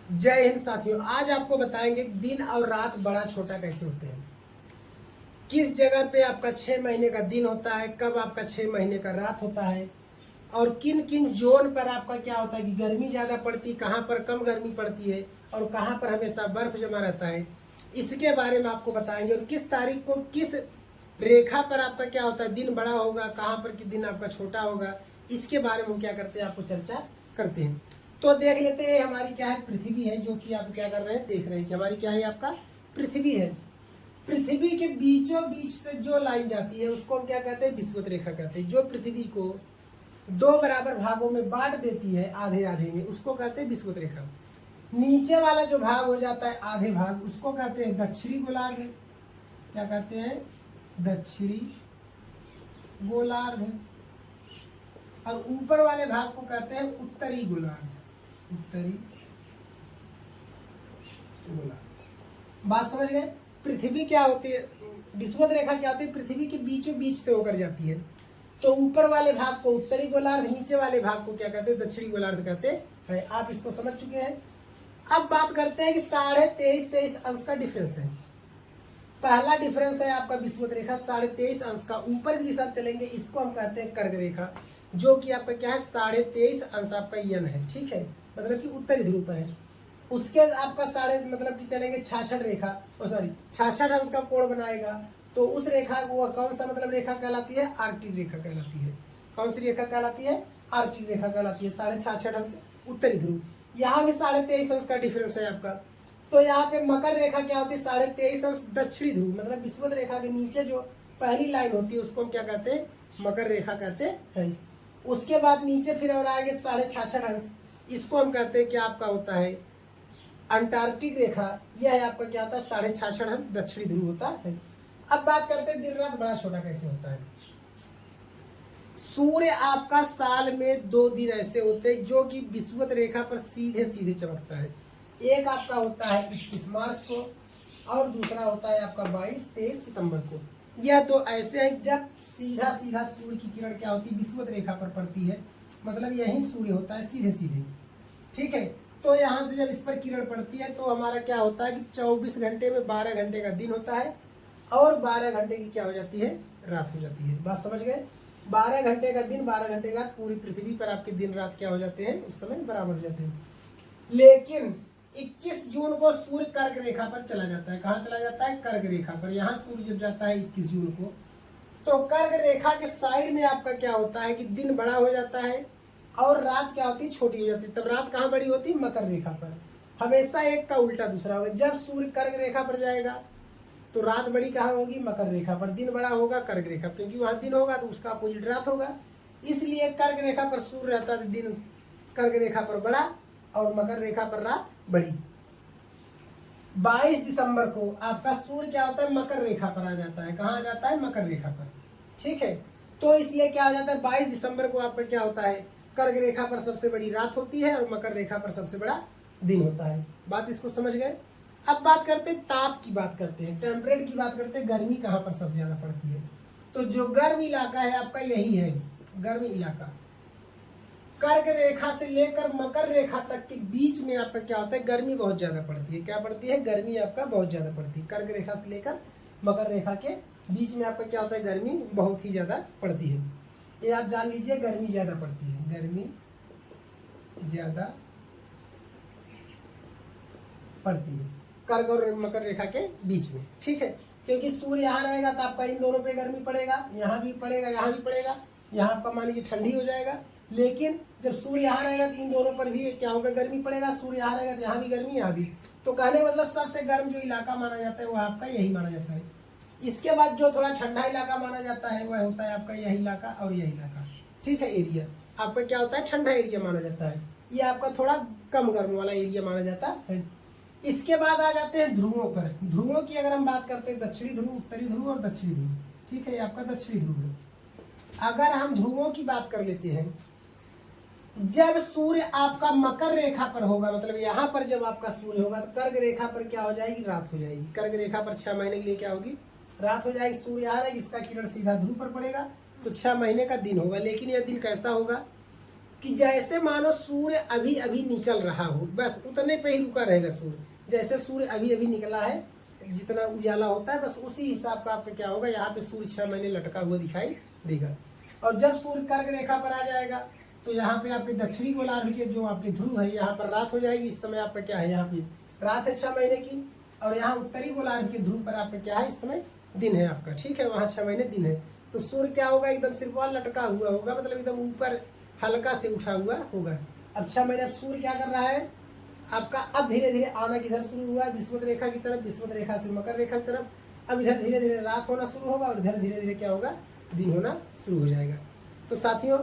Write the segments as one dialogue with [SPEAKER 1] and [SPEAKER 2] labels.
[SPEAKER 1] जय हिंद साथियों। आज आपको बताएंगे दिन और रात बड़ा छोटा कैसे होते हैं, किस जगह पे आपका 6 महीने का दिन होता है, कब आपका 6 महीने का रात होता है, और किन किन जोन पर आपका क्या होता है कि गर्मी ज़्यादा पड़ती है, कहाँ पर कम गर्मी पड़ती है और कहाँ पर हमेशा बर्फ जमा रहता है। इसके बारे में आपको बताएंगे। और किस तारीख को किस रेखा पर आपका क्या होता है दिन बड़ा होगा, कहाँ पर कि दिन आपका छोटा होगा, इसके बारे में हम क्या करते हैं आपको चर्चा करते हैं। तो देख लेते हैं। हमारी क्या है, पृथ्वी है, जो कि आप क्या कर रहे हैं, देख रहे हैं कि हमारी क्या है, आपका पृथ्वी है। पृथ्वी के बीचों बीच से जो लाइन जाती है उसको हम क्या कहते हैं, विषुवत रेखा कहते हैं। जो पृथ्वी को दो बराबर भागों में बांट देती है, आधे आधे में, उसको कहते हैं विषुवत रेखा। नीचे वाला जो भाग हो जाता है आधे भाग, उसको कहते हैं दक्षिणी गोलार्ध। क्या कहते हैं, दक्षिणी गोलार्ध। और ऊपर वाले भाग को कहते हैं उत्तरी गोलार्ध। उत्तरी गोलार्ध। बात समझ गए। पृथ्वी क्या होती है, विषुवत रेखा क्या होती है, पृथ्वी के बीचों बीच से होकर जाती है। तो ऊपर वाले भाग को उत्तरी गोलार्ध, नीचे वाले भाग को क्या कहते हैं, दक्षिणी गोलार्ध कहते हैं। आप इसको समझ चुके हैं। अब बात करते हैं कि 23.5 अंश का डिफरेंस है। पहला डिफरेंस है आपका विषुवत रेखा 23.5 अंश का, ऊपर की दिशा चलेंगे, इसको हम कहते हैं कर्क रेखा, जो कि आपका क्या है 23.5 अंश आपका यन है। ठीक है, मतलब कि उत्तरी ध्रुव पर है। उसके आपका मतलब कि चलेंगे 66 रेखा, सॉरी 66 अंश का कोण बनाएगा। तो उस रेखा को कौन सा मतलब रेखा कहलाती है, आर्कटिक रेखा कहलाती है। कौन सी रेखा कहलाती है, आर्कटिक रेखा कहलाती है। 66.5 अंश उत्तरी ध्रुव। यहाँ भी 23.5 अंश का डिफरेंस है आपका। तो यहाँ पे मकर रेखा क्या होती है, 23.5 अंश दक्षिणी ध्रुव, मतलब विषुवत रेखा के नीचे जो पहली लाइन होती है उसको हम क्या कहते हैं, मकर रेखा कहते हैं। उसके बाद नीचे फिर और आएंगे 66.5 अंश, इसको हम कहते हैं क्या आपका होता है, अंटार्कटिक रेखा। यह है आपका क्या होता है 66.5 अंश दक्षिणी ध्रुव होता है। अब बात करते हैं दिन रात बड़ा छोटा कैसे होता है। सूर्य आपका साल में 2 दिन ऐसे होते हैं जो कि विषुवत रेखा पर सीधे सीधे चमकता है। एक आपका होता है 21 मार्च को और दूसरा होता है आपका 22-23 सितंबर को। यह दो ऐसे हैं जब सीधा सीधा सूर्य की किरण क्या होती है, विषुवत रेखा पर पड़ती है, मतलब यही सूर्य होता है सीधे सीधे। ठीक है, तो यहाँ से जब इस पर किरण पड़ती है तो हमारा क्या होता है कि 24 घंटे में 12 घंटे का दिन होता है और 12 घंटे की क्या हो जाती है, रात हो जाती है। बात समझ गए। 12 घंटे का दिन, 12 घंटे का पूरी पृथ्वी पर आपके दिन रात क्या हो जाते हैं, उस समय बराबर हो जाते हैं। लेकिन 21 जून को सूर्य कर्क रेखा पर चला जाता है। कहाँ चला जाता है, कर्क रेखा पर। यहाँ सूर्य जब जाता है 21 जून को, तो कर्क रेखा के साइड में आपका क्या होता है कि दिन बड़ा हो जाता है और रात क्या होती है, छोटी हो जाती है। तब रात कहाँ बड़ी होती है, मकर रेखा पर। हमेशा एक का उल्टा दूसरा होगा। जब सूर्य कर्क रेखा पर जाएगा तो रात बड़ी कहाँ होगी, मकर रेखा पर। दिन बड़ा होगा कर्क रेखा, क्योंकि वहां दिन होगा तो उसका अपोजिट रात होगा। इसलिए कर्क रेखा पर सूर्य रहता है, दिन कर्क रेखा पर बड़ा और मकर रेखा पर रात बड़ी। 22 दिसंबर को आपका सूर्य क्या होता है, मकर रेखा पर आ जाता है। कहाँ आ जाता है, मकर रेखा पर। ठीक है, तो इसलिए क्या हो जाता है, 22 दिसंबर को आपका क्या होता है, कर्क रेखा पर सबसे बड़ी रात होती है और मकर रेखा पर सबसे बड़ा दिन होता है। बात इसको समझ गए। अब बात करते हैं ताप की, बात करते हैं टेम्परेट की, बात करते हैं गर्मी कहाँ पर सबसे ज्यादा पड़ती है। तो जो गर्म इलाका है आपका यही है, गर्म इलाका। कर्क रेखा से लेकर मकर रेखा तक के बीच में आपका क्या होता है, गर्मी बहुत ज्यादा पड़ती है। क्या पड़ती है, गर्मी आपका बहुत ज्यादा पड़ती है। कर्क रेखा से लेकर मकर रेखा के बीच में आपका क्या होता है, गर्मी बहुत ही ज्यादा पड़ती है। ये आप जान लीजिए, गर्मी ज्यादा पड़ती है, गर्मी ज्यादा पड़ती है कर्क और मकर रेखा के बीच में। ठीक है, क्योंकि सूर्य यहाँ रहेगा तो आपका इन दोनों पे गर्मी पड़ेगा, यहाँ भी पड़ेगा, यहाँ भी पड़ेगा। यहाँ आपका मान लीजिए ठंडी हो जाएगा। लेकिन जब सूर्य यहाँ रहेगा तो इन दोनों पर भी क्या होगा, गर्मी पड़ेगा। सूर्य यहाँ रहेगा तो यहाँ भी गर्मी, यहाँ भी। तो कहने मतलब सबसे गर्म जो इलाका माना जाता है वो आपका यही माना जाता है। इसके बाद जो थोड़ा ठंडा इलाका माना जाता है वह होता है आपका यही इलाका और यही इलाका। ठीक है, एरिया आपका क्या होता है, ठंडा एरिया माना जाता है। ये आपका थोड़ा कम गर्म वाला एरिया माना जाता है। इसके बाद आ जाते हैं ध्रुवों पर। ध्रुवों की अगर हम बात करते हैं, दक्षिणी ध्रुव, उत्तरी ध्रुव और दक्षिणी ध्रुव। ठीक है, ये आपका दक्षिणी ध्रुव है। अगर हम ध्रुवों की बात कर लेते हैं, जब सूर्य आपका मकर रेखा पर होगा, मतलब यहाँ पर जब आपका सूर्य होगा तो कर्क रेखा पर क्या हो जाएगी, रात हो जाएगी। कर्क रेखा पर 6 महीने के लिए क्या होगी, रात हो जाएगी। सूर्य आ रहा है, इसका किरण सीधा ध्रुव पर पड़ेगा तो 6 महीने का दिन होगा। लेकिन यह दिन कैसा होगा कि जैसे मानो सूर्य अभी अभी निकल रहा हो, बस उतने पे ही रुका रहेगा सूर्य। जैसे सूर्य अभी अभी निकला है, जितना उजाला होता है बस उसी हिसाब का आपका क्या होगा, यहाँ पे सूर्य 6 महीने लटका हुआ दिखाई देगा। और जब सूर्य कर्क रेखा पर आ जाएगा तो यहाँ पे आपके दक्षिणी गोलार्ध के जो आपके ध्रुव है यहाँ पर रात हो जाएगी। इस समय आपका क्या है, यहाँ पे रात है 6 महीने की, और यहाँ उत्तरी गोलार्ध के ध्रुव पर आपका क्या है, इस समय दिन है आपका, ठीक है, वहाँ 6 महीने दिन है। तो सूर्य क्या होगा, एकदम सिर्फ लटका हुआ होगा, मतलब एकदम ऊपर हल्का से उठा हुआ होगा। अब 6 महीने सूर्य क्या कर रहा है आपका, अब धीरे धीरे आना किधर शुरू हुआ है, विषुवत रेखा की तरफ, विषुवत रेखा से मकर रेखा की तरफ। अब इधर धीरे धीरे रात होना शुरू होगा और इधर धीरे धीरे क्या होगा, दिन होना शुरू हो जाएगा। तो साथियों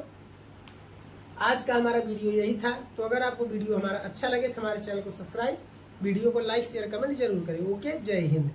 [SPEAKER 1] आज का हमारा वीडियो यही था। तो अगर आपको वीडियो हमारा अच्छा लगे तो हमारे चैनल को सब्सक्राइब, वीडियो को लाइक शेयर कमेंट जरूर करें। ओके, जय हिंद।